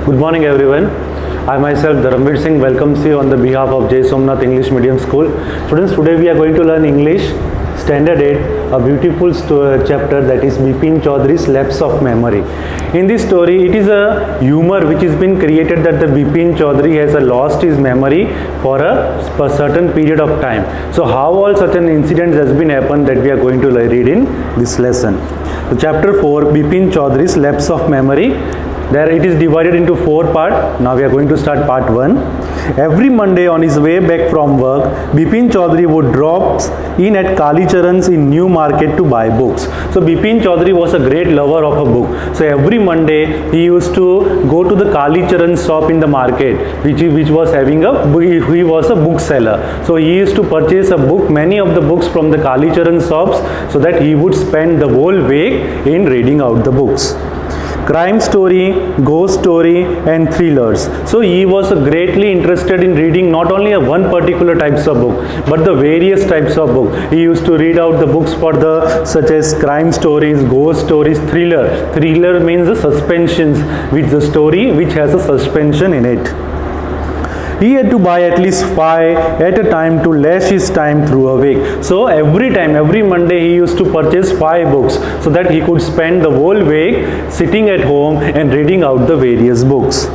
Good morning, everyone. I myself, Dharamveer Singh, welcomes you on the behalf of Jai Somnath English Medium School. Students, today we are going to learn English Standard 8, a beautiful chapter, that is Bipin Chaudhary's Lapse of Memory. In this story, it is a humor which has been created that the Bipin Chaudhary has lost his memory for a certain period of time. So how all such an incident has been happened, that we are going to read in this lesson. So chapter 4, Bipin Chaudhary's Lapse of Memory. There it is divided into 4 parts. Now we are going to start part 1. Every Monday on his way back from work, Bipin Chaudhary would drop in at Kali Charan's in New Market to buy books. So Bipin Chaudhary was a great lover of a book. So every Monday he used to go to the Kali Charan shop in the market, which was having he was a bookseller. So he used to purchase many of the books from the Kali Charan shops, so that he would spend the whole week in reading out the books. Crime story, ghost story and thrillers. So he was greatly interested in reading not only one particular types of book, but the various types of book. He used to read out the books for such as crime stories, ghost stories, thriller. Thriller means the suspensions, with the story which has a suspension in it. He had to buy at least 5 at a time to lash his time through a week. So every Monday he used to purchase 5 books, so that he could spend the whole week sitting at home and reading out the various books.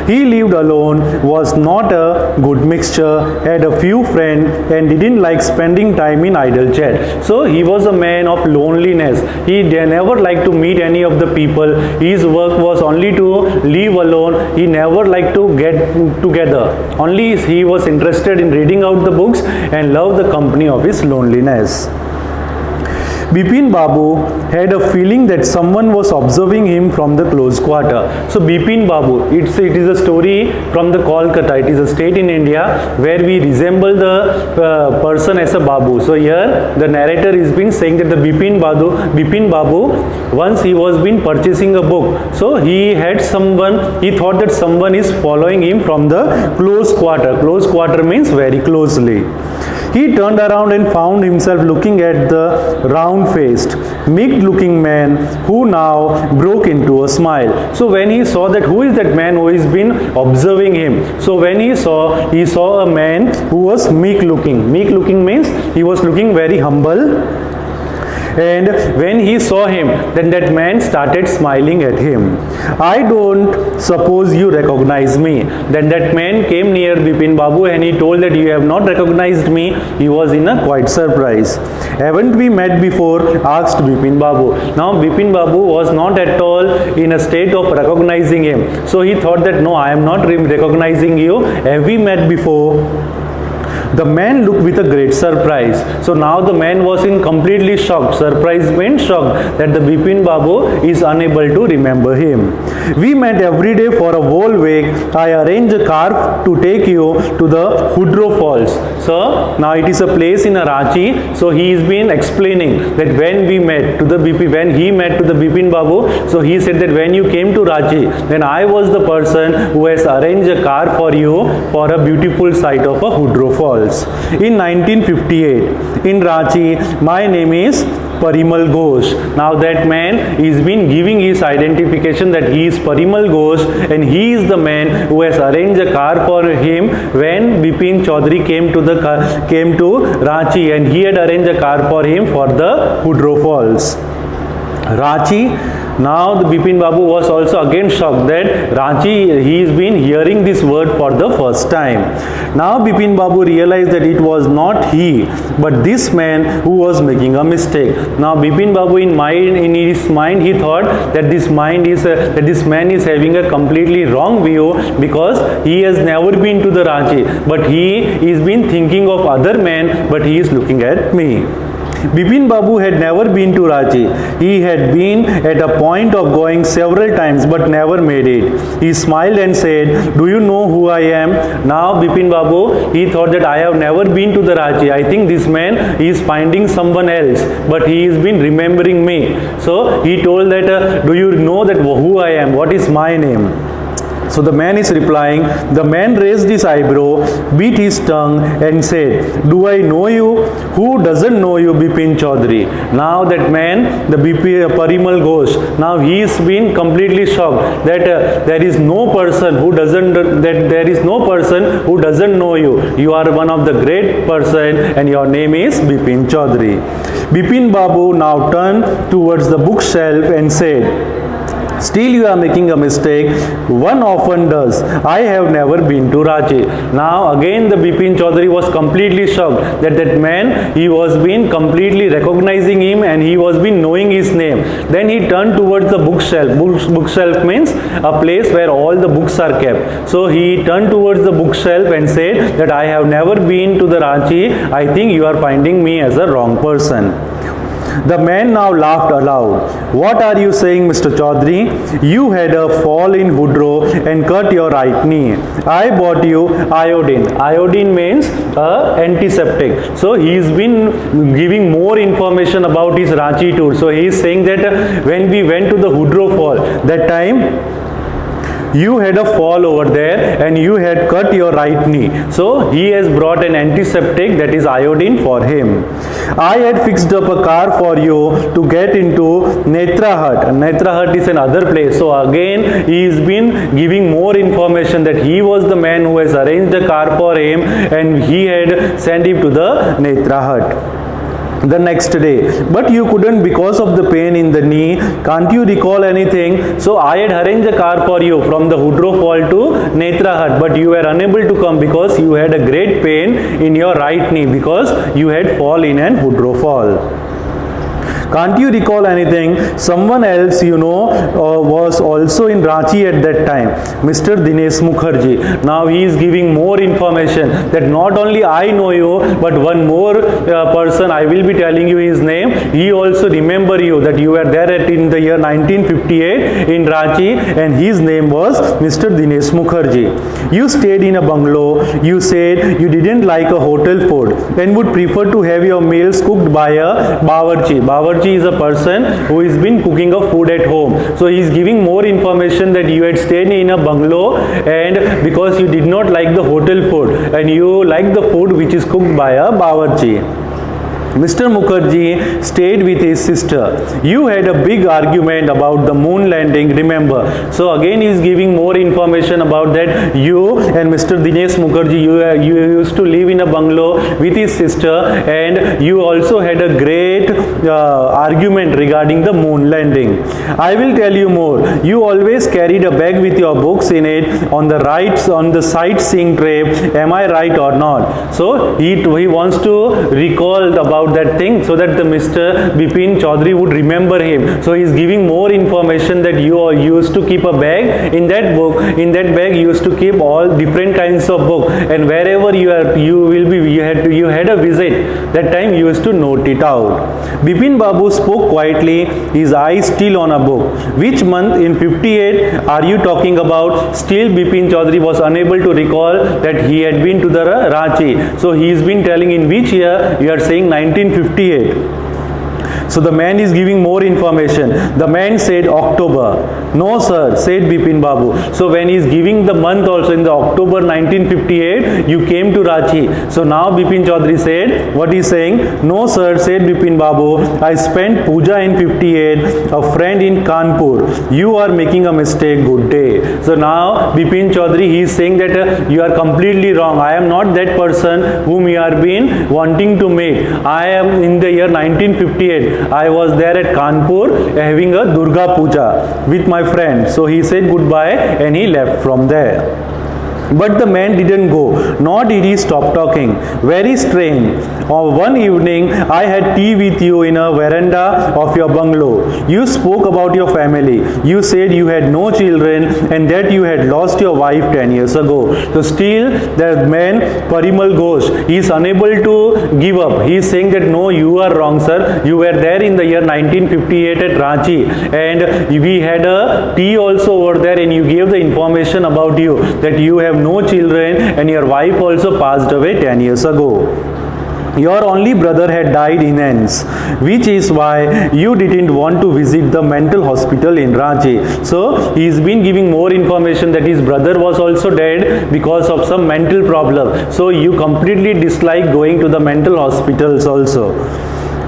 He lived alone, was not a good mixture, had a few friends and didn't like spending time in idle chat. So he was a man of loneliness. He never liked to meet any of the people. His work was only to live alone. He never liked to get together. Only he was interested in reading out the books and loved the company of his loneliness. Bipin Babu had a feeling that someone was observing him from the close quarter. So Bipin Babu, it is a story from the Kolkata. It is a state in India where we resemble the person as a Babu. So here the narrator is been saying that the Bipin Babu, once he was been purchasing a book. So he thought that someone is following him from the close quarter. Close quarter means very closely. He turned around and found himself looking at the round-faced, meek-looking man who now broke into a smile. So when he saw that who is that man who has been observing him. So when he saw a man who was meek-looking. Meek-looking means he was looking very humble. And when he saw him, then that man started smiling at him. I don't suppose you recognize me. Then that man came near Bipin Babu and he told that you have not recognized me. He was in a quite surprise. Haven't we met before? Asked Bipin Babu. Now Bipin Babu was not at all in a state of recognizing him. So he thought that no, I am not recognizing you. Have we met before? The man looked with a great surprise. So now the man was in completely shocked. Surprise meant shocked that the Bipin Babu is unable to remember him. We met every day for a whole week. I arranged a car to take you to the Hudro Falls. So now it is a place in Ranchi. So he is been explaining that when he met to the Bipin Babu, so he said that when you came to Ranchi, then I was the person who has arranged a car for you for a beautiful site of a Hudro Falls. In 1958, in Ranchi, my name is Parimal Ghosh. Now that man is been giving his identification that he is Parimal Ghosh, and he is the man who has arranged a car for him when Bipin Chaudhary came to Ranchi, and he had arranged a car for him for the Hudro Falls. Ranchi. Now the Bipin Babu was also again shocked that Ranchi, he has been hearing this word for the first time. Now Bipin Babu realized that it was not he, but this man who was making a mistake. Now Bipin Babu in his mind he thought that this man is having a completely wrong view, because he has never been to the Ranchi, but he is been thinking of other men, but he is looking at me. Bipin Babu had never been to Ranchi. He had been at a point of going several times but never made it. He smiled and said, "Do you know who I am?" Now Bipin Babu, he thought that I have never been to the Ranchi. I think this man is finding someone else, but he has been remembering me. So he told that, "Do you know that who I am? What is my name?" So the man is replying, the man raised his eyebrow, beat his tongue and said, do I know you? Who doesn't know you, Bipin Chaudhary? Now that man, the Parimal Ghosh, now he is been completely shocked that there is no person who doesn't know you. You are one of the great person and your name is Bipin Chaudhary. Bipin Babu now turned towards the bookshelf and said, still you are making a mistake. One often does. I have never been to Ranchi. Now again the Bipin Chaudhary was completely shocked that man, he was been completely recognizing him and he was been knowing his name. Then he turned towards the bookshelf. Bookshelf means a place where all the books are kept. So he turned towards the bookshelf and said that I have never been to the Ranchi. I think you are finding me as a wrong person. The man now laughed aloud. What are you saying, Mr. Chaudhary? You had a fall in Woodrow and cut your right knee. I bought you iodine. Iodine means antiseptic. So he has been giving more information about his Ranchi tour. So he is saying that when we went to the Woodrow Fall, that time you had a fall over there and you had cut your right knee. So he has brought an antiseptic, that is iodine, for him. I had fixed up a car for you to get into Netra Hut. Netra Hut is another place. So again he has been giving more information that he was the man who has arranged the car for him and he had sent him to the Netra Hut the next day. But you couldn't because of the pain in the knee. Can't you recall anything? So I had arranged a car for you from the Woodrow Fall to Netra Hut, but you were unable to come because you had a great pain in your right knee because you had fall in an Woodrow Fall. Can't you recall anything? Someone else you know was also in Ranchi at that time, Mr. Dinesh Mukherjee. Now he is giving more information that not only I know you, but one more person, I will be telling you his name. He also remember you that you were there in the year 1958 in Ranchi and his name was Mr. Dinesh Mukherjee. You stayed in a bungalow. You said you didn't like a hotel food and would prefer to have your meals cooked by a bawarchi. Bawarchi is a person who has been cooking a food at home. So he is giving more information that you had stayed in a bungalow and because you did not like the hotel food and you like the food which is cooked by a bawarchi. Mr. Mukherjee stayed with his sister. You had a big argument about the moon landing, remember. So again he is giving more information about that. You and Mr. Dinesh Mukherjee, you used to live in a bungalow with his sister and you also had a great argument regarding the moon landing. I will tell you more. You always carried a bag with your books in it on the sightseeing tray. Am I right or not? So he wants to recall about that thing so that the Mr. Bipin Chaudhary would remember him. So he is giving more information that you used to keep a bag. In that bag you used to keep all different kinds of book and wherever you had a visit, that time you used to note it out. Bipin Babu spoke quietly, his eyes still on a book. Which month in 58 are you talking about? Still Bipin Chaudhary was unable to recall that he had been to the Ranchi. So he has been telling in which year. You are saying 1958. So the man is giving more information. The man said October. No sir, said Bipin Babu. So when he is giving the month also in the October 1958, you came to Ranchi. So now Bipin Chaudhary said, what he is saying? No sir, said Bipin Babu. I spent puja in 58, a friend in Kanpur. You are making a mistake, good day. So now Bipin Chaudhary, he is saying that you are completely wrong. I am not that person whom you are been wanting to meet. I am in the year 1958. I was there at Kanpur having a Durga Puja with my friend. So he said goodbye and he left from there. But the man didn't go, nor did he stop talking. Very strange. One evening, I had tea with you in a veranda of your bungalow. You spoke about your family. You said you had no children and that you had lost your wife 10 years ago. So still, the man, Parimal Ghosh, he is unable to give up. He is saying that no, you are wrong, sir. You were there in the year 1958 at Ranchi and we had a tea also over there and you gave the information about you that you have no children and your wife also passed away 10 years ago. your only brother had died in Enns, which is why you didn't want to visit the mental hospital in Ranchi. So he's been giving more information that his brother was also dead because of some mental problem. So you completely dislike going to the mental hospitals also.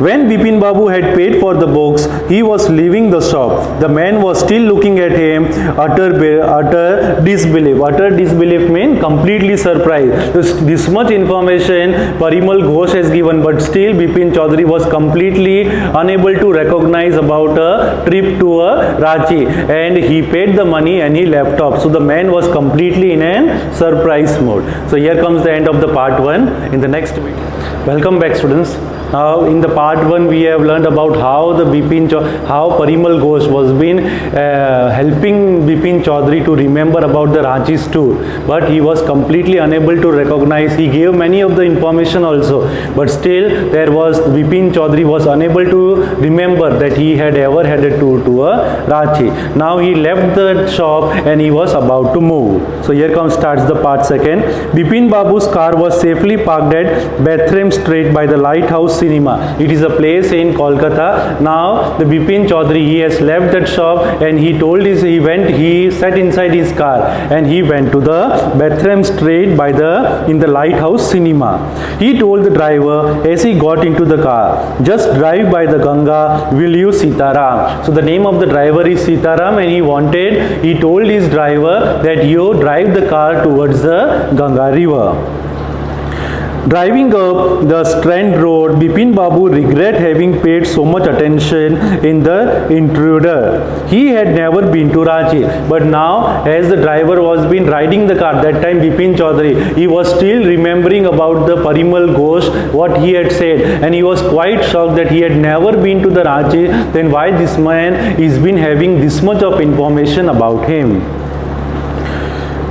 When Bipin Babu had paid for the books, he was leaving the shop. The man was still looking at him, utter disbelief. Utter disbelief means completely surprised. This much information Parimal Ghosh has given, but still Bipin Chaudhary was completely unable to recognize about a trip to Ranchi, and he paid the money and he left off. So the man was completely in a surprise mode. So here comes the end of the part 1. In the next video. Welcome back, students. Now in the part 1 we have learned about how how Parimal Ghosh was been helping Bipin Chaudhary to remember about the Ranchi's tour, but he was completely unable to recognize. He gave many of the information also, but still Bipin Chaudhary was unable to remember that he had ever had a tour to Ranchi. Now he left the shop and he was about to move. So here starts the part 2. Bipin Babu's car was safely parked at Bethlehem Street by the Lighthouse Cinema. It is a place in Kolkata. Now the Bipin Chaudhary, he has left that shop and he sat inside his car and he went to the Bethlehem Street in the Lighthouse Cinema. He told the driver as he got into the car, just drive by the Ganga, will you, Sitaram? So the name of the driver is Sitaram, and he told his driver that you drive the car towards the Ganga river. Driving up the Strand Road, Bipin Babu regret having paid so much attention in the intruder. He had never been to Ranchi, but now as the driver was been riding the car, that time Bipin Chaudhary, he was still remembering about the Parimal Ghosh, what he had said, and he was quite shocked that he had never been to the Ranchi. Then why this man is been having this much of information about him?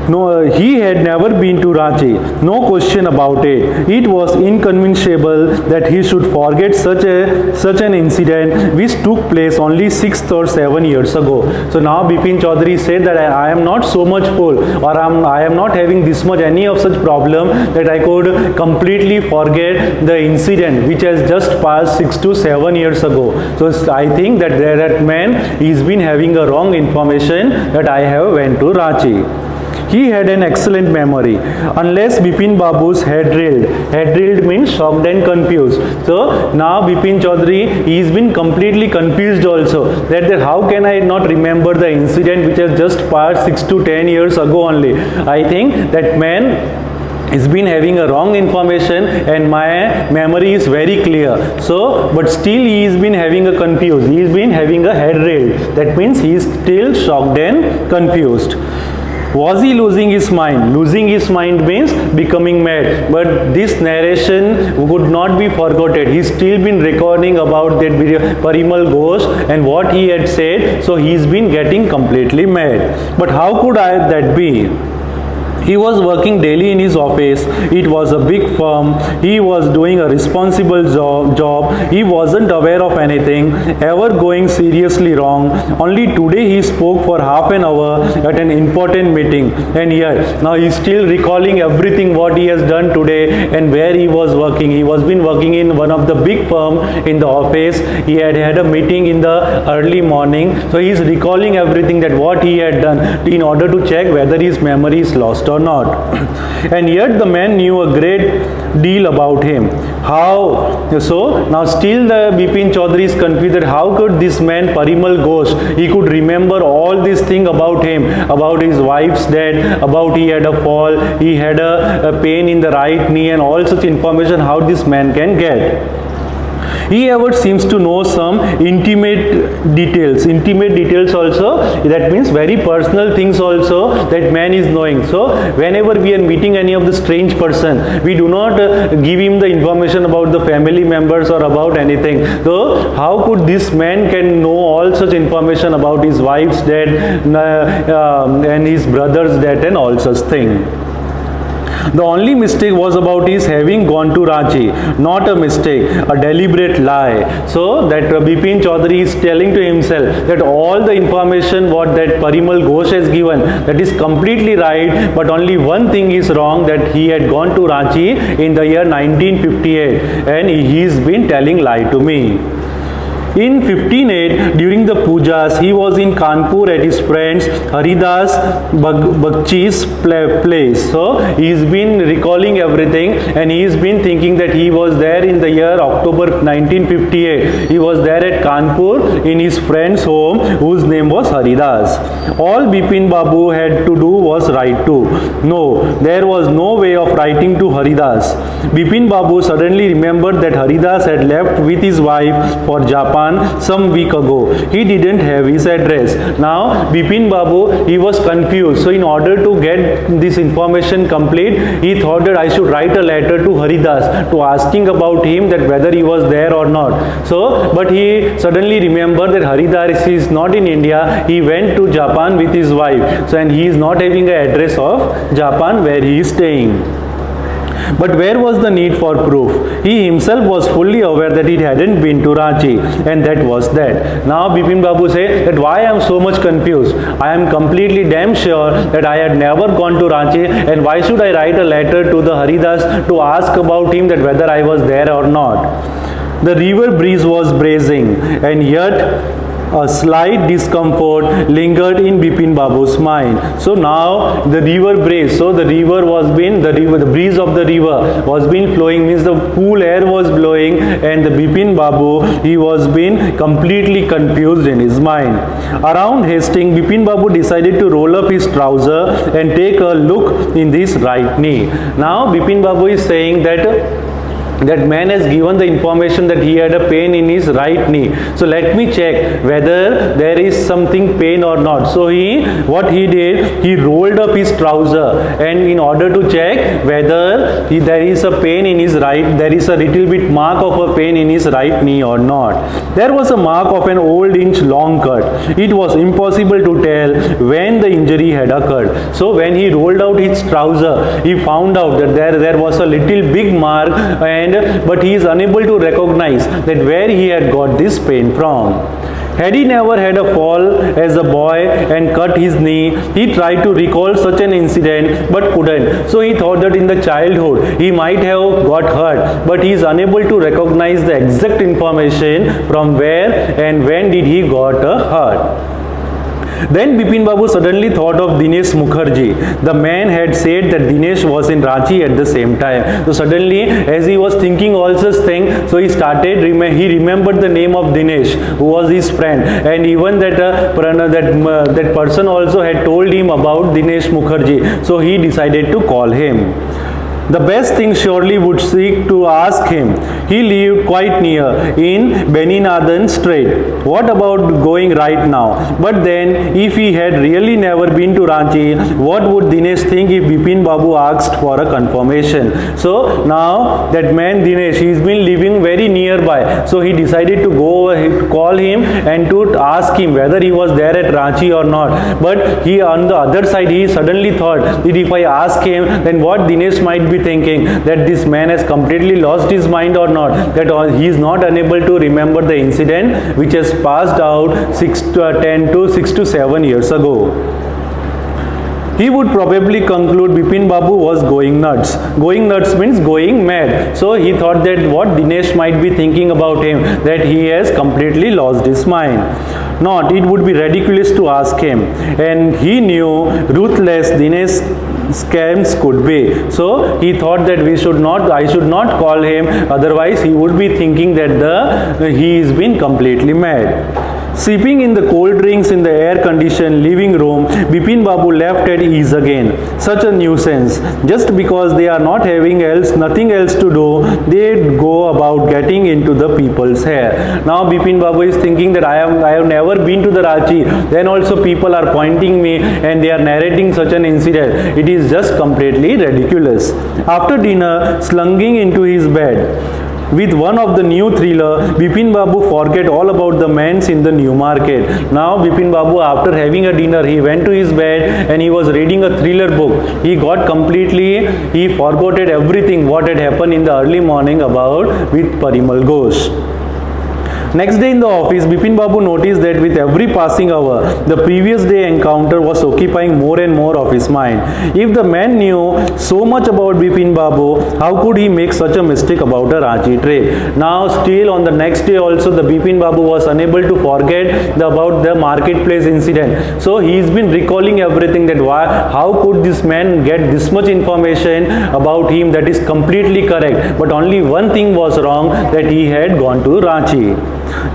No, he had never been to Ranchi, no question about it. It was inconceivable that he should forget such an incident which took place only 6 or 7 years ago. So now Bipin Chaudhary said that I am not so much full, or I am not having this much any of such problem that I could completely forget the incident which has just passed 6 to 7 years ago. So I think that man is been having a wrong information that I have went to Ranchi. He had an excellent memory, unless Bipin Babu's head drilled. Head drilled means shocked and confused. So now Bipin Chaudhary, he's been completely confused also. That how can I not remember the incident which has just passed 6 to 10 years ago only? I think that man is been having a wrong information and my memory is very clear. So but still he is been having a confused. He is been having a head drilled. That means he is still shocked and confused. Was he losing his mind? Losing his mind means becoming mad. But this narration would not be forgotten. He's still been recording about that video, Parimal Ghosh, and what he had said. So he's been getting completely mad. But how could that be? He was working daily in his office. It was a big firm. He was doing a responsible job. He wasn't aware of anything ever going seriously wrong. Only today he spoke for half an hour at an important meeting. And here, now he's still recalling everything what he has done today and where he was working. He was been working in one of the big firm in the office. He had had a meeting in the early morning. So he's recalling everything that what he had done in order to check whether his memory is lost or not. And yet the man knew a great deal about him. How? So now still the Bipin Chaudhary is confused that how could this man Parimal Ghosh, he could remember all this thing about him, about his wife's death, about he had a fall, he had a pain in the right knee, and all such information how this man can get. He ever seems to know some intimate details also, that means very personal things also that man is knowing. So whenever we are meeting any of the strange person, we do not give him the information about the family members or about anything. So how could this man can know all such information about his wife's death and his brother's death and all such thing? The only mistake was about his having gone to Ranchi. Not a mistake, a deliberate lie. So that Bipin Chaudhary is telling to himself that all the information what that Parimal Ghosh has given, that is completely right, but only one thing is wrong, that he had gone to Ranchi in the year 1958 and he's been telling lie to me. In 1508, during the pujas, he was in Kanpur at his friend's Haridas Bagchi's place. So he's been recalling everything, and he's been thinking that he was there in the year October 1958. He was there at Kanpur in his friend's home, whose name was Haridas. All Bipin Babu had to do was write to. No, there was no way of writing to Haridas. Bipin Babu suddenly remembered that Haridas had left with his wife for Japan some week ago. He didn't have his address. Now Bipin Babu, he was confused. So in order to get this information complete, he thought that I should write a letter to Haridas to asking about him, that whether he was there or not. So but he suddenly remembered that Haridas is not in India. He went to Japan with his wife. So and he is not having an address of Japan where he is staying. But where was the need for proof? He himself was fully aware that he hadn't been to Ranchi, and that was that. Now Bipin Babu said that why I am so much confused. I am completely damn sure that I had never gone to Ranchi, and why should I write a letter to the Haridas to ask about him, that whether I was there or not. The river breeze was bracing, and yet a slight discomfort lingered in Bipin Babu's mind. So now the river breeze, so the river was been, the breeze of the river was been flowing, means the cool air was blowing, and the Bipin Babu, he was been completely confused in his mind. Around Hastings, Bipin Babu decided to roll up his trouser and take a look in this right knee. Now Bipin Babu is saying that man has given the information that he had a pain in his right knee. So let me check whether there is something pain or not. So what he did, he rolled up his trouser, and in order to check whether there is a pain in his right, there is a little bit mark of a pain in his right knee or not. There was a mark of an old inch long cut. It was impossible to tell when the injury had occurred. So when he rolled out his trouser, he found out that there was a little big mark, but he is unable to recognize that where he had got this pain from. Had he never had a fall as a boy and cut his knee, he tried to recall such an incident but couldn't. So he thought that in the childhood he might have got hurt, but he is unable to recognize the exact information from where and when did he got hurt. Then Bipin Babu suddenly thought of Dinesh Mukherjee. The man had said that Dinesh was in Ranchi at the same time. So suddenly, as he was thinking all such things, so he remembered the name of Dinesh, who was his friend, and even that person also had told him about Dinesh Mukherjee. So he decided to call him. The best thing surely would seek to ask him. He lived quite near in Beninathan Strait. What about going right now? But then, if he had really never been to Ranchi, what would Dinesh think if Bipin Babu asked for a confirmation? So now that man Dinesh, he's been living very nearby. So he decided to go call him and to ask him whether he was there at Ranchi or not. But he, on the other side, he suddenly thought that if I ask him, then what Dinesh might be thinking, that this man has completely lost his mind or not, that he is not unable to remember the incident which has passed out 6 to 7 years ago. He would probably conclude Bipin Babu was going nuts. Going nuts means going mad. So he thought that what Dinesh might be thinking about him, that he has completely lost his mind. Not, it would be ridiculous to ask him, and he knew ruthless Dinesh scams could be. So he thought that I should not call him, otherwise he would be thinking that he is been completely mad. Sipping in the cold drinks in the air-conditioned living room, Bipin Babu left at ease again. Such a nuisance. Just because they are not having nothing else to do, they go about getting into the people's hair. Now Bipin Babu is thinking that I have never been to the Ranchi. Then also people are pointing me and they are narrating such an incident. It is just completely ridiculous. After dinner, slunging into his bed, with one of the new thriller, Bipin Babu forget all about the men in the new market. Now Bipin Babu, after having a dinner, he went to his bed and he was reading a thriller book. He forgot everything what had happened in the early morning about with Parimal Ghosh. Next day in the office, Bipin Babu noticed that with every passing hour, the previous day encounter was occupying more and more of his mind. If the man knew so much about Bipin Babu, how could he make such a mistake about a Ranchi trip? Now still on the next day also, the Bipin Babu was unable to forget about the marketplace incident. So he's been recalling everything, that how could this man get this much information about him that is completely correct, but only one thing was wrong, that he had gone to Ranchi.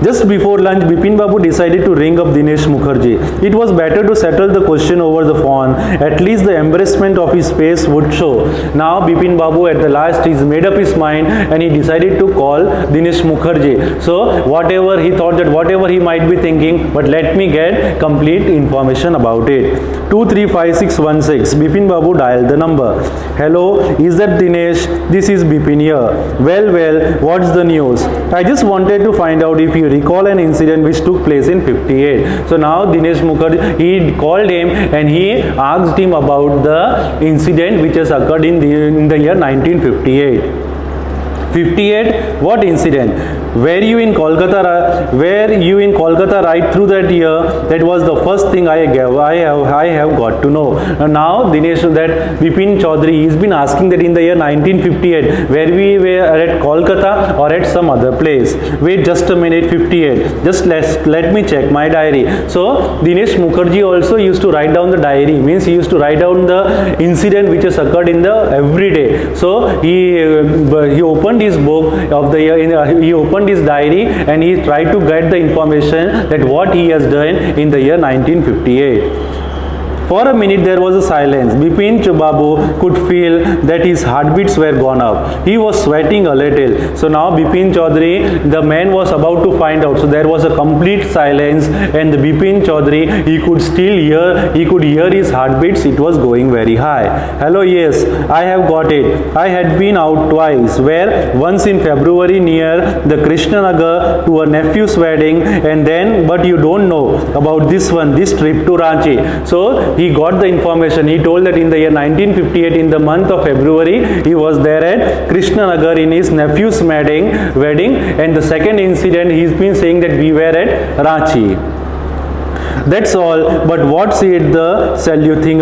Just before lunch, Bipin Babu decided to ring up Dinesh Mukherjee. It was better to settle the question over the phone. At least the embarrassment of his face would show. Now Bipin Babu at the last he's made up his mind and he decided to call Dinesh Mukherjee. So whatever he thought, that whatever he might be thinking, but let me get complete information about it. 235616. Bipin Babu dialed the number. Hello, is that Dinesh? This is Bipin here. Well, what's the news? I just wanted to find out if you recall an incident which took place in 58. So now Dinesh Mukherjee, he called him and he asked him about the incident which has occurred in the year 1958. 58, what incident? Were you in Kolkata right through that year? That was the first thing I have got to know. Now Dinesh, that Bipin Chaudhary, he's been asking that in the year 1958, where we were at Kolkata or at some other place. Wait just a minute, 58. Just let me check my diary. So Dinesh Mukherjee also used to write down the diary. Means he used to write down the incident which has occurred in the every day. So he opened his book of the year. He opened his diary and he tried to get the information that what he has done in the year 1958. For a minute there was a silence. Bipin Babu could feel that his heartbeats were gone up. He was sweating a little. So now Bipin Chaudhary, the man was about to find out. So there was a complete silence and the Bipin Chaudhary, he could hear his heartbeats. It was going very high. Hello, yes, I have got it. I had been out twice. Where? Once in February near the Krishnanagar to a nephew's wedding, and then, but you don't know about this trip to Ranchi. So he got the information. He told that in the year 1958, in the month of February, he was there at Krishnanagar in his nephew's wedding, and the second incident, he's been saying that we were at Ranchi. That's all. But what's it the you think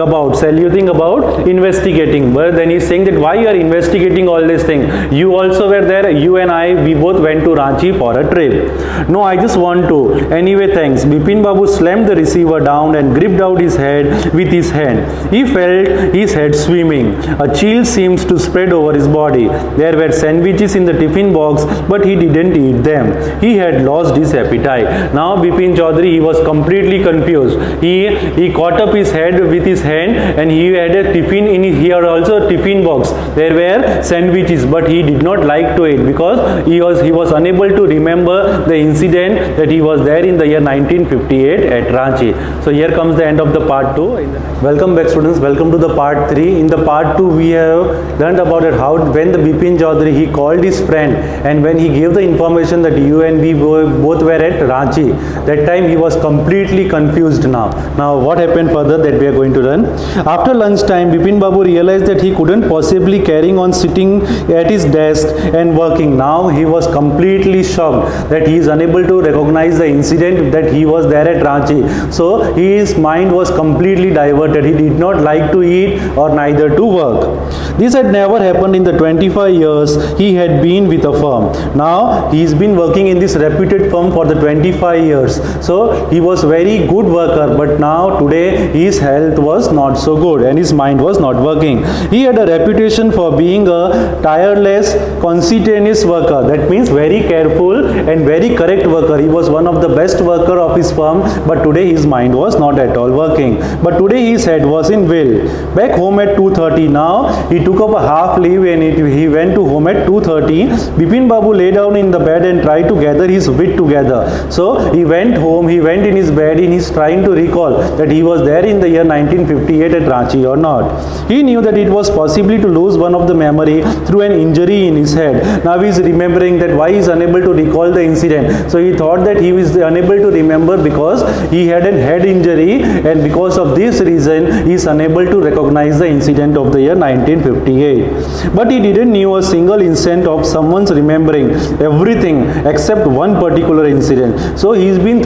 about investigating? But then he's saying that why you are investigating all this thing? You also were there. You and I, we both went to Ranchi for a trip. No, I just want to. Anyway, thanks. Bipin Babu slammed the receiver down and gripped out his head with his hand. He felt his head swimming. A chill seems to spread over his body. There were sandwiches in the tiffin box, but he didn't eat them. He had lost his appetite. Now Bipin Chaudhary, he was completely confused. He caught up his head with his hand and he had a tiffin in his, here also a tiffin box. There were sandwiches, but he did not like to eat because he was unable to remember the incident that he was there in the year 1958 at Ranchi. So here comes the end of the part 2. Welcome back, students. Welcome to the part 3. In the part 2 we have learned about it, how when the Bipin Chaudhary, he called his friend and when he gave the information that you and we both were at Ranchi. That time he was completely confused now. Now what happened further, that we are going to learn. After lunchtime, Bipin Babu realized that he couldn't possibly carrying on sitting at his desk and working. Now he was completely shocked that he is unable to recognize the incident that he was there at Ranchi. So his mind was completely diverted. He did not like to eat or neither to work. This had never happened in the 25 years he had been with a firm. Now he's been working in this reputed firm for the 25 years. So he was very good worker, but now today his health was not so good and his mind was not working. He had a reputation for being a tireless, conscientious worker. That means very careful and very correct worker. He was one of the best worker of his firm, but today his mind was not at all working. But today his head was in will. Back home at 2:30. Now he took up a half leave and he went to home at 2:30. Bipin Babu lay down in the bed and tried to gather his wit together. So he went home, he went in his bed, he is trying to recall that he was there in the year 1958 at Ranchi or not. He knew that it was possibly to lose one of the memory through an injury in his head. Now he is remembering that why he is unable to recall the incident. So he thought that he was unable to remember because he had a head injury, and because of this reason he is unable to recognize the incident of the year 1958. But he didn't knew a single instant of someone's remembering everything except one particular incident. So he's been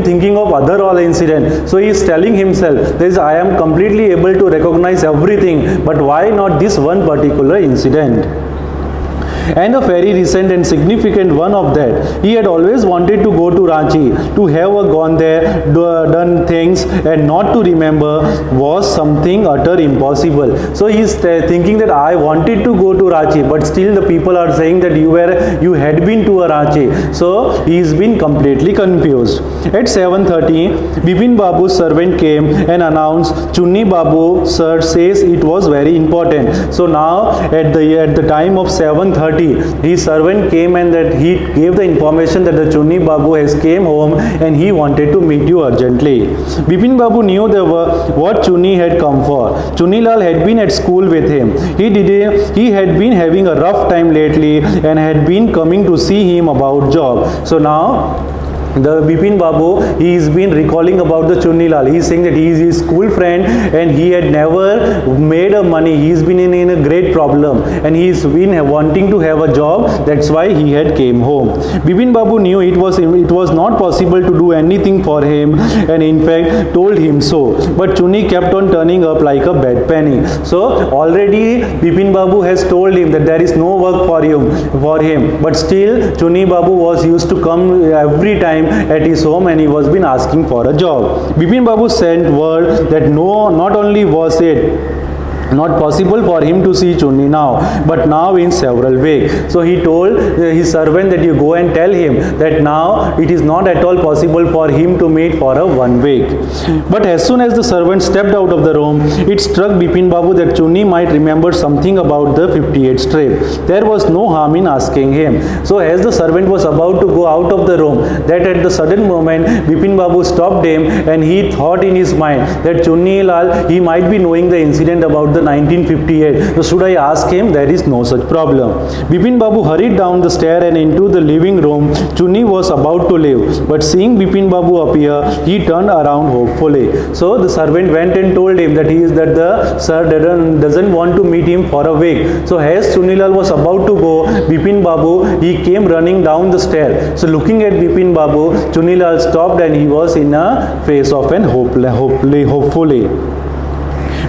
thinking of other all incident. So he is telling himself, I am completely able to recognize everything, but why not this one particular incident? And a very recent and significant one of that. He had always wanted to go to Ranchi, to have gone there, done things, and not to remember was something utter impossible. So he is thinking that I wanted to go to Ranchi, but still the people are saying that you had been to a Ranchi. So he has been completely confused. At 7:30, Bipin Babu's servant came and announced, Chunni Babu sir says it was very important. So now at the time of 7:30, his servant came and that he gave the information that the Chunni Babu has came home and he wanted to meet you urgently. Bipin Babu knew what Chunni had come for. Chunni Lal had been at school with him. He had been having a rough time lately and had been coming to see him about job. So now the Bipin Babu, he has been recalling about the Chunni Lal. He is saying that he is his school friend and he had never made a money. He has been in a great problem and he has been wanting to have a job. That's why he had came home. Bipin Babu knew it was not possible to do anything for him and in fact told him so. But Chunni kept on turning up like a bad penny. So already Bipin Babu has told him that there is no work for him. But still Chunni Babu was used to come every time at his home and he was been asking for a job. Bipin Babu sent word that not only was it not possible for him to see Chunni now, but now in several ways. So he told his servant that you go and tell him that now it is not at all possible for him to meet for a 1 week. But as soon as the servant stepped out of the room, it struck Bipin Babu that Chunni might remember something about the 58th trip. There was no harm in asking him. So as the servant was about to go out of the room, that at the sudden moment Bipin Babu stopped him and he thought in his mind that Chunni Lal, he might be knowing the incident about the 1958. So should I ask him? There is no such problem. Bipin Babu hurried down the stair and into the living room. Chunni was about to leave, but seeing Bipin Babu appear, he turned around hopefully. So the servant went and told him that the sir doesn't want to meet him for a week. So as Chunni Lal was about to go, Bipin Babu, he came running down the stair. So looking at Bipin Babu, Chunni Lal stopped and he was in a face of an hopefully.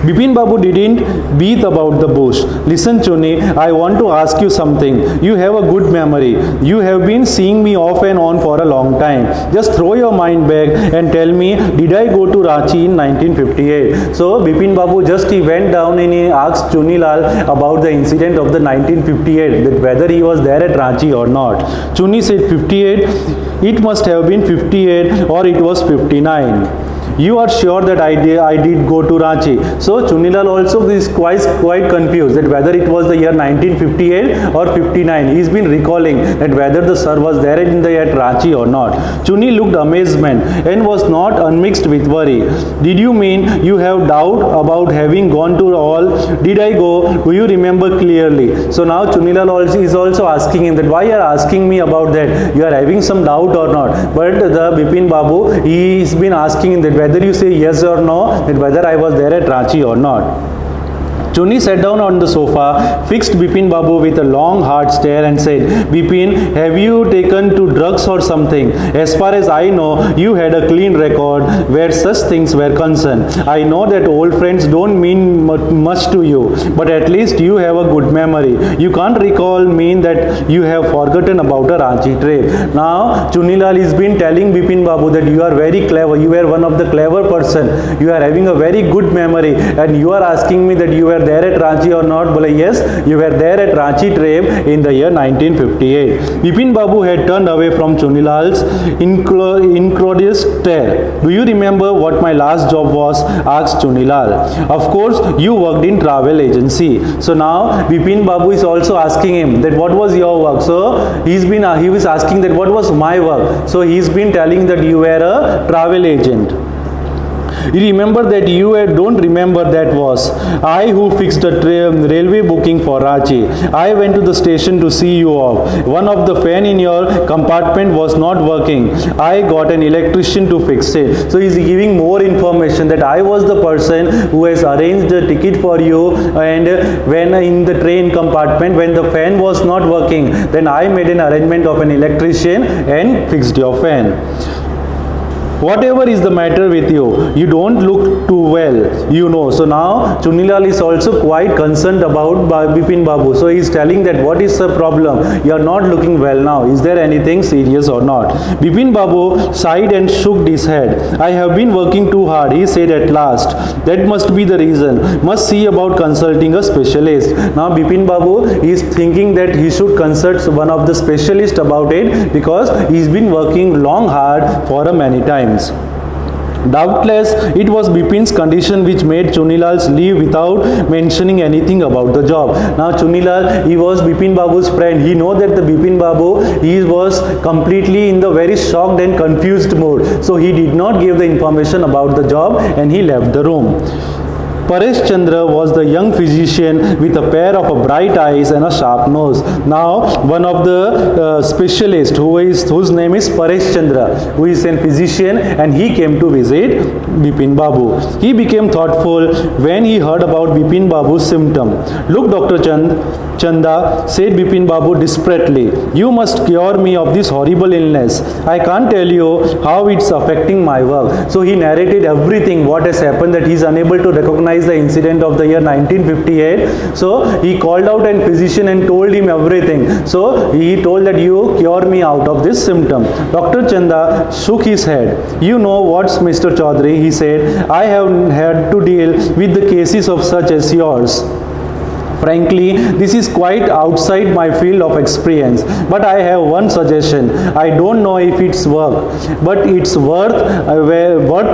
Bipin Babu didn't beat about the bush. Listen Chunni, I want to ask you something. You have a good memory. You have been seeing me off and on for a long time. Just throw your mind back and tell me, did I go to Ranchi in 1958? So Bipin Babu he went down and he asked Chunni Lal about the incident of the 1958, that whether he was there at Ranchi or not. Chunni said 58, it must have been 58 or it was 59. You are sure that I did go to Ranchi. So Chunni Lal also is quite confused that whether it was the year 1958 or 59. He has been recalling that whether the sir was there in the year Ranchi or not. Chunni looked amazement and was not unmixed with worry. Did you mean you have doubt about having gone to all? Did I go? Do you remember clearly? So now Chunni Lal is also asking him that why you are asking me about that? You are having some doubt or not? But the Bipin Babu, he has been asking him that whether you say yes or no, that whether I was there at Ranchi or not. Chunni sat down on the sofa, fixed Bipin Babu with a long hard stare and said, Bipin, have you taken to drugs or something? As far as I know, you had a clean record where such things were concerned. I know that old friends don't mean much to you, but at least you have a good memory. You can't recall mean that you have forgotten about a Ranchi trip. Now, Chunni Lal has been telling Bipin Babu that you are very clever, you are one of the clever person, you are having a very good memory and you are asking me that you were there at Ranchi or not? Bole, yes, you were there at Ranchi train in the year 1958. Bipin Babu had turned away from Chunilal's incredulous stare. Do you remember what my last job was? Asked Chunilal. Of course, you worked in travel agency. So now Bipin Babu is also asking him that what was your work. So he was asking that what was my work. So he's been telling that you were a travel agent. You remember that don't remember that was I who fixed the railway booking for Ranchi. I went to the station to see you off. One of the fan in your compartment was not working. I got an electrician to fix it. So he's giving more information that I was the person who has arranged the ticket for you, and when in the train compartment when the fan was not working, then I made an arrangement of an electrician and fixed your fan. Whatever is the matter with you, you don't look too well, you know. So now Chunilal is also quite concerned about Bipin Babu. So he is telling that what is the problem? You are not looking well now. Is there anything serious or not? Bipin Babu sighed and shook his head. I have been working too hard, he said at last. That must be the reason. Must see about consulting a specialist. Now Bipin Babu is thinking that he should consult one of the specialists about it, because he's been working long hard for many times. Doubtless, it was Bipin's condition which made Chunilal's leave without mentioning anything about the job. Now Chunilal, he was Bipin Babu's friend. He know that the Bipin Babu, he was completely in the very shocked and confused mood. So he did not give the information about the job and he left the room. Paresh Chandra was the young physician with a pair of bright eyes and a sharp nose. Now, one of the specialists whose name is Paresh Chandra, who is a physician, and he came to visit Bipin Babu. He became thoughtful when he heard about Bipin Babu's symptom. Look, Dr. Chanda, said Bipin Babu desperately, you must cure me of this horrible illness. I can't tell you how it's affecting my work. So he narrated everything, what has happened, that he is unable to recognize the incident of the year 1958. So he called out a physician and told him everything. So he told that you cure me out of this symptom. Dr. Chanda shook his head. You know what, Mr. Chaudhary, he said, I have had to deal with the cases of such as yours. Frankly, this is quite outside my field of experience, but I have one suggestion. I don't know if it's work, but it's worth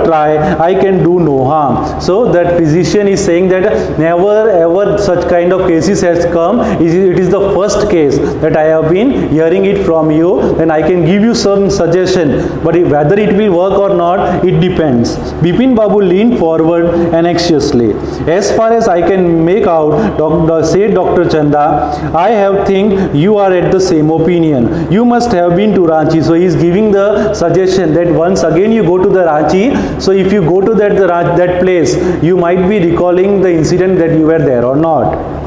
try. I can do no harm. So that physician is saying that never ever such kind of cases has come. It is the first case that I have been hearing it from you, and I can give you some suggestion, but whether it will work or not, it depends. Bipin Babu leaned forward anxiously. As far as I can make out, said Dr. Chanda, I have think you are at the same opinion. You must have been to Ranchi. So he is giving the suggestion that once again you go to the Ranchi. So if you go to that place, you might be recalling the incident that you were there or not.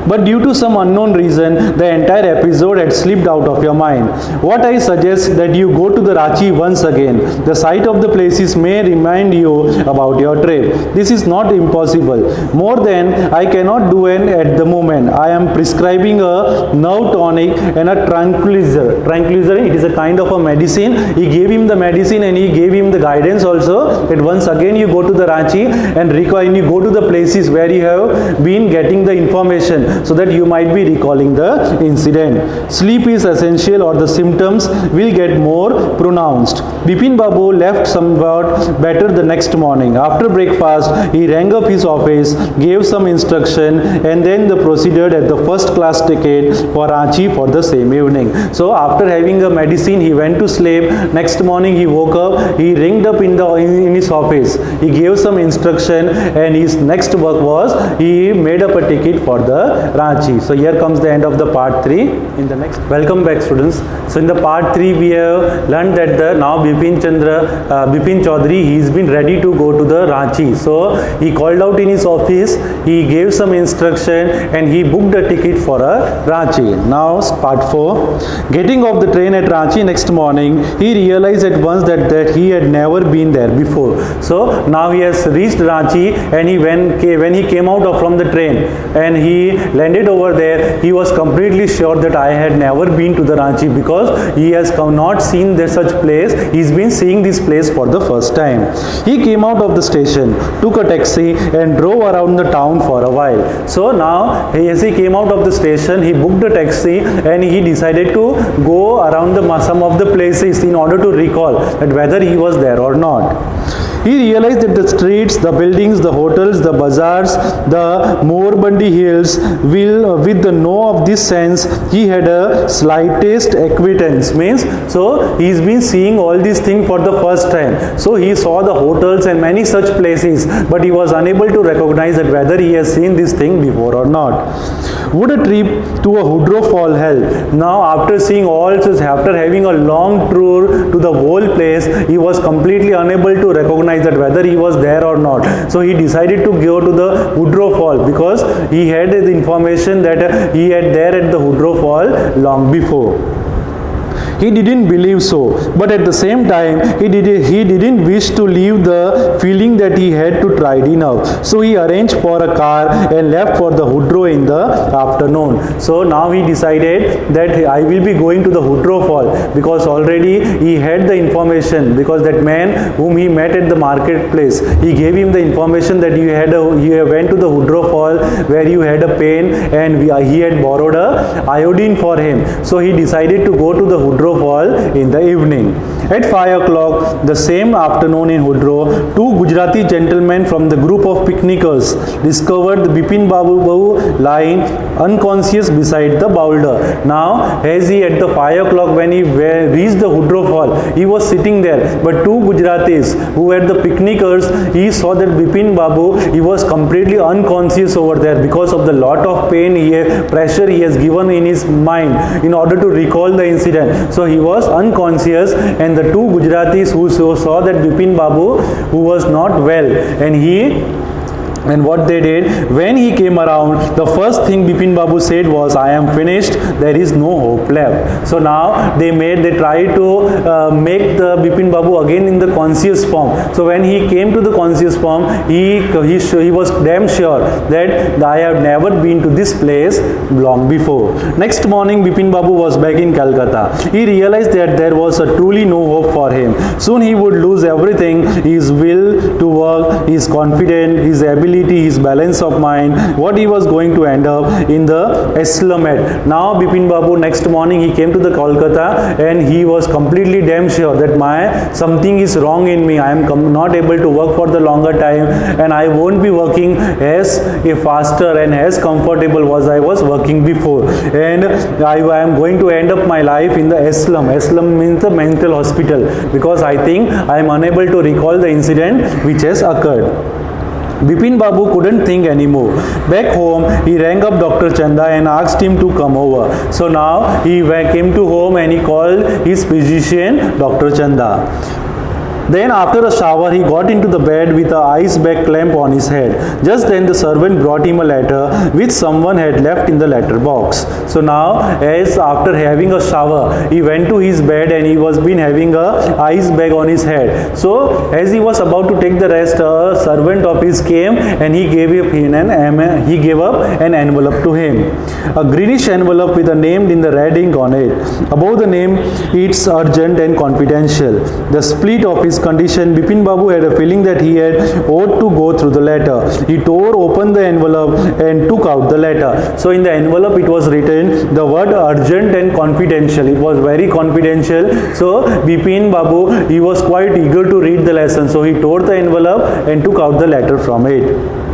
But due to some unknown reason, the entire episode had slipped out of your mind. What I suggest that you go to the Ranchi once again. The sight of the places may remind you about your trip. This is not impossible. More than I cannot do at the moment. I am prescribing a nerve tonic and a tranquilizer. Tranquilizer, it is a kind of a medicine. He gave him the medicine and he gave him the guidance also that once again you go to the Ranchi and you go to the places where you have been getting the information, so that you might be recalling the incident. Sleep is essential or the symptoms will get more pronounced. Bipin Babu left somewhat better the next morning. After breakfast, he rang up his office, gave some instruction, and then proceeded at the first class ticket for Ranchi for the same evening. So after having a medicine, he went to sleep. Next morning he woke up, he ringed up in his office. He gave some instruction, and his next work was he made up a ticket for the Ranchi. So here comes the end of the part 3. In the next, welcome back students. So in the part 3 we have learned that now Bipin Chaudhary, he's been ready to go to the Ranchi. So he called out in his office, he gave some instruction, and he booked a ticket for a Ranchi. Now part 4. Getting off the train at Ranchi next morning, he realized at once that he had never been there before. So now he has reached Ranchi, and when he came out from the train, and he landed over there, he was completely sure that I had never been to the Ranchi, because he has not seen such place. He's been seeing this place for the first time. He came out of the station, took a taxi and drove around the town for a while. So now as he came out of the station, he booked a taxi and he decided to go around some of the places in order to recall that whether he was there or not. He realized that the streets, the buildings, the hotels, the bazaars, the Moorbandi hills, with the know of this sense, he had a slightest acquaintance. Means, so he's been seeing all these things for the first time. So he saw the hotels and many such places, but he was unable to recognize that whether he has seen this thing before or not. Would a trip to a Woodrow Fall help? Now, after seeing all this, after having a long tour to the whole place, he was completely unable to recognize that whether he was there or not. So he decided to go to the Woodrow Fall, because he had the information that he had there at the Woodrow Fall long before. He didn't believe so, but at the same time, he didn't wish to leave the feeling that he had to try enough. So he arranged for a car and left for the Woodrow in the afternoon. So now he decided that I will be going to the Woodrow Fall, because already he had the information, because that man whom he met at the marketplace, he gave him the information that you went to the Woodrow Fall where you had a pain and he had borrowed a iodine for him. So he decided to go to the Woodrow Fall in the evening. At 5 o'clock the same afternoon in Woodrow, two Gujarati gentlemen from the group of picnickers discovered Bipin Babu lying unconscious beside the boulder. Now, as he at the 5 o'clock when he reached the Woodrow Fall, he was sitting there, but two Gujaratis who were the picnickers, he saw that Bipin Babu, he was completely unconscious over there because of the lot of pain, pressure he has given in his mind in order to recall the incident. So he was unconscious, and the two Gujaratis who saw that Bipin Babu, who was not well, and what they did, when he came around, the first thing Bipin Babu said was, I am finished, there is no hope left. So now they tried to make the Bipin Babu again in the conscious form. So when he came to the conscious form, he was damn sure that I have never been to this place long before. Next morning, Bipin Babu was back in Calcutta. He realized that there was truly no hope for him. Soon he would lose everything, his will to work, his confidence, his ability, his balance of mind, what he was going to end up in the Islamat. Now Bipin Babu, next morning he came to the Kolkata and he was completely damn sure that something is wrong in me. I am not able to work for the longer time, and I won't be working as faster and as comfortable as I was working before, and I am going to end up my life in the Islam. Islam means the mental hospital, because I think I am unable to recall the incident which has occurred. Bipin Babu couldn't think anymore. Back home, he rang up Dr. Chanda and asked him to come over. So now he came to home and he called his physician, Dr. Chanda. Then after a shower, he got into the bed with an ice bag clamp on his head. Just then the servant brought him a letter which someone had left in the letter box. So now, as after having a shower, he went to his bed and he was been having a ice bag on his head. So as he was about to take the rest, a servant of his came and he gave up an envelope to him. A greenish envelope with a name in the red ink on it. Above the name, it's urgent and confidential. The split of his condition, Bipin Babu had a feeling that he had ought to go through the letter. He tore open the envelope and took out the letter. So in the envelope it was written the word urgent and confidential. It was very confidential. So Bipin Babu, he was quite eager to read the lesson. So he tore the envelope and took out the letter from it.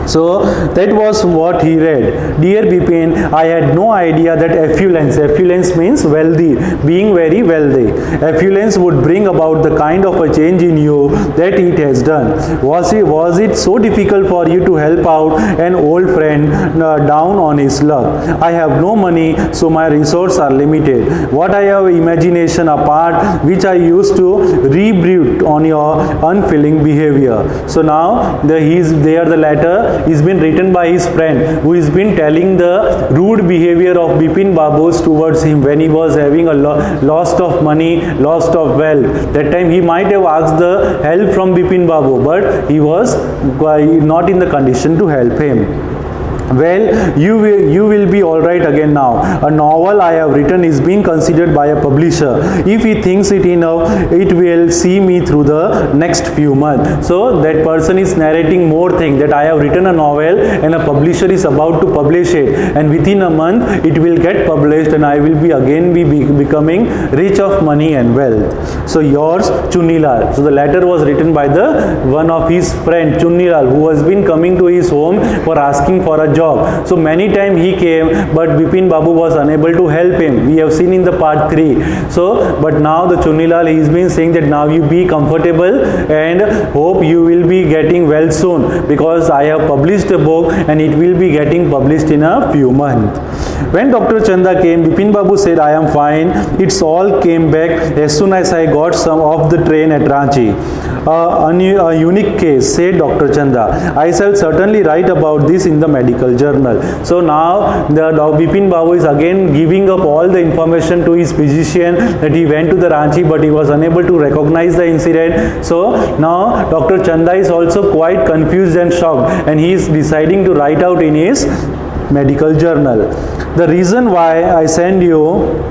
So that was what he read. Dear Bipin, I had no idea that affluence means wealthy, being very wealthy. Affluence would bring about the kind of a change in you that it has done. Was it so difficult for you to help out an old friend down on his luck? I have no money, so my resources are limited. What I have imagination apart, which I used to rebuke on your unfeeling behavior. So now the letter is been written by his friend, who has been telling the rude behavior of Bipin Babu towards him when he was having a loss of money, loss of wealth. That time he might have asked the help from Bipin Babu, but he was not in the condition to help him. Well, you will be all right again now. A novel I have written is being considered by a publisher. If he thinks it enough, it will see me through the next few months. So that person is narrating more things, that I have written a novel and a publisher is about to publish it, and within a month it will get published and I will be again becoming rich of money and wealth. So yours, Chunilal. So the letter was written by the one of his friend Chunilal, who has been coming to his home for asking for a job. So many times he came, but Bipin Babu was unable to help him. We have seen in the part 3. So but now the Chunilal, he has been saying that now you be comfortable and hope you will be getting well soon, because I have published a book and it will be getting published in a few months. When Dr. Chanda came, Bipin Babu said, I am fine. It's all came back as soon as I got some off the train at Ranchi. A unique case, said Dr. Chanda. I shall certainly write about this in the medical journal. So now the Bipin Babu is again giving up all the information to his physician that he went to the Ranchi, but he was unable to recognize the incident. So now Dr. Chanda is also quite confused and shocked, and he is deciding to write out in his medical journal. The reason why I send you,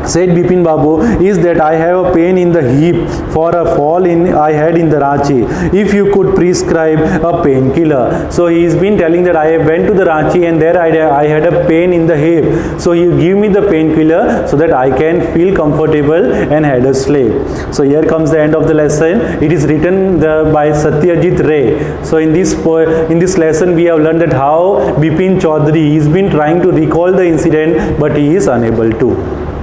said Bipin Babu, is that I have a pain in the hip for a fall I had in the Ranchi. If you could prescribe a painkiller. So he has been telling that I went to the Ranchi and there I had a pain in the hip. So you give me the painkiller so that I can feel comfortable and had a sleep. So here comes the end of the lesson. It is written by Satyajit Ray. So in this lesson we have learned that how Bipin Chaudhary has been trying to recall the incident, but he is unable to.